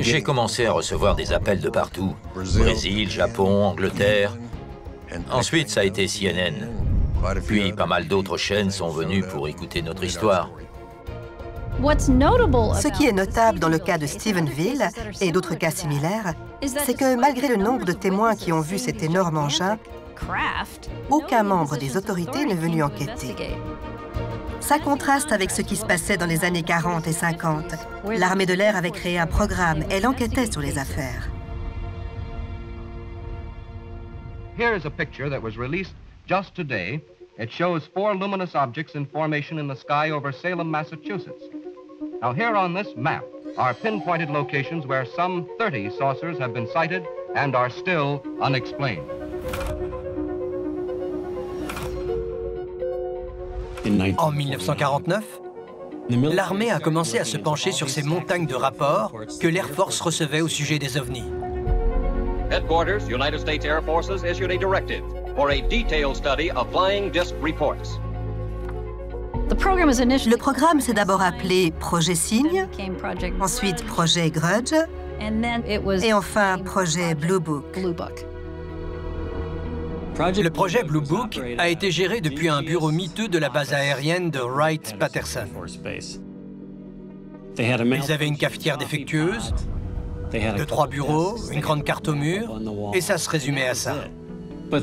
J'ai commencé à recevoir des appels de partout. Brésil, Japon, Angleterre. Ensuite, ça a été CNN. Puis, pas mal d'autres chaînes sont venues pour écouter notre histoire. Ce qui est notable dans le cas de Stephenville et d'autres cas similaires, c'est que malgré le nombre de témoins qui ont vu cet énorme engin, aucun membre des autorités n'est venu enquêter. Ça contraste avec ce qui se passait dans les années 40 et 50. L'armée de l'air avait créé un programme, elle enquêtait sur les affaires. Here is a picture that was released just today. It shows 4 luminous objects in formation in the sky over Salem, Massachusetts. Now here on this map are pinpointed locations where some 30 saucers have been sighted and are still unexplained. En 1949, l'armée a commencé à se pencher sur ces montagnes de rapports que l'Air Force recevait au sujet des ovnis. Headquarters, United States Air Forces issued a directive for a detailed study of flying disc reports. Le programme s'est d'abord appelé Projet Cygne, ensuite Projet Grudge, et enfin Projet Blue Book. Le projet Blue Book a été géré depuis un bureau miteux de la base aérienne de Wright-Patterson. Ils avaient une cafetière défectueuse, 2-3 bureaux, une grande carte au mur, et ça se résumait à ça.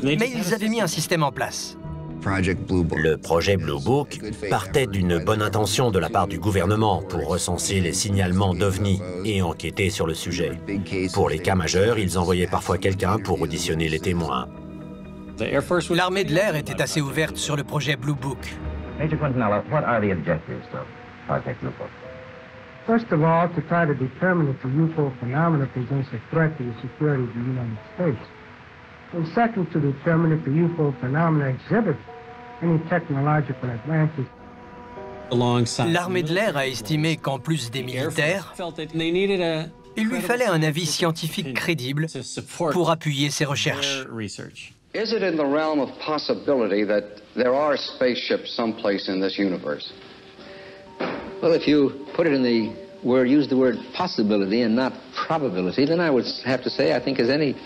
Mais ils avaient mis un système en place. Le projet Blue Book partait d'une bonne intention de la part du gouvernement pour recenser les signalements d'OVNI et enquêter sur le sujet. Pour les cas majeurs, ils envoyaient parfois quelqu'un pour auditionner les témoins. L'armée de l'air était assez ouverte sur le projet Blue Book. Major Quintanilla, what are the objectives of Project Blue Book? First of all, to try to determine if the UFO phenomena presents a threat to the security of the United States. And second, to determine if the UFO phenomena exhibits any technological advances. L'armée de l'air a estimé qu'en plus des militaires, il lui fallait un avis scientifique crédible pour appuyer ses recherches. Is it in the realm of possibility that there are spaceships someplace in this universe? Well, if you put it in the word, use the word possibility and not probability, then I would have to say, I think as any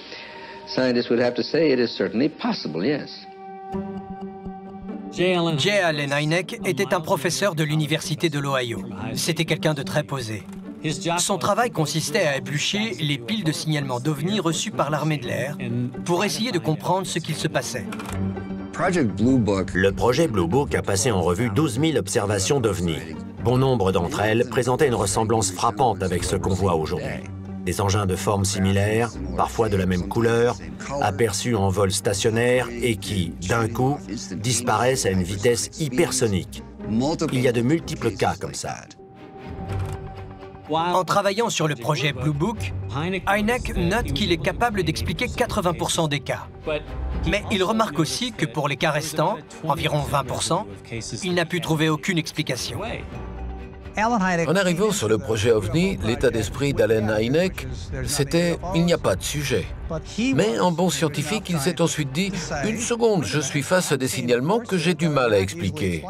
scientist would have to say, it is certainly possible, yes. J. Allen Hynek était un professeur de l'Université de l'Ohio. C'était quelqu'un de très posé. Son travail consistait à éplucher les piles de signalements d'OVNI reçus par l'armée de l'air pour essayer de comprendre ce qu'il se passait. Le projet Blue Book a passé en revue 12 000 observations d'OVNI. Bon nombre d'entre elles présentaient une ressemblance frappante avec ce qu'on voit aujourd'hui. Des engins de forme similaire, parfois de la même couleur, aperçus en vol stationnaire et qui, d'un coup, disparaissent à une vitesse hypersonique. Il y a de multiples cas comme ça. En travaillant sur le projet Blue Book, Hynek note qu'il est capable d'expliquer 80% des cas. Mais il remarque aussi que pour les cas restants, environ 20%, il n'a pu trouver aucune explication. En arrivant sur le projet OVNI, l'état d'esprit d'Allen Hynek, c'était « il n'y a pas de sujet ». Mais en bon scientifique, il s'est ensuite dit « une seconde, je suis face à des signalements que j'ai du mal à expliquer ».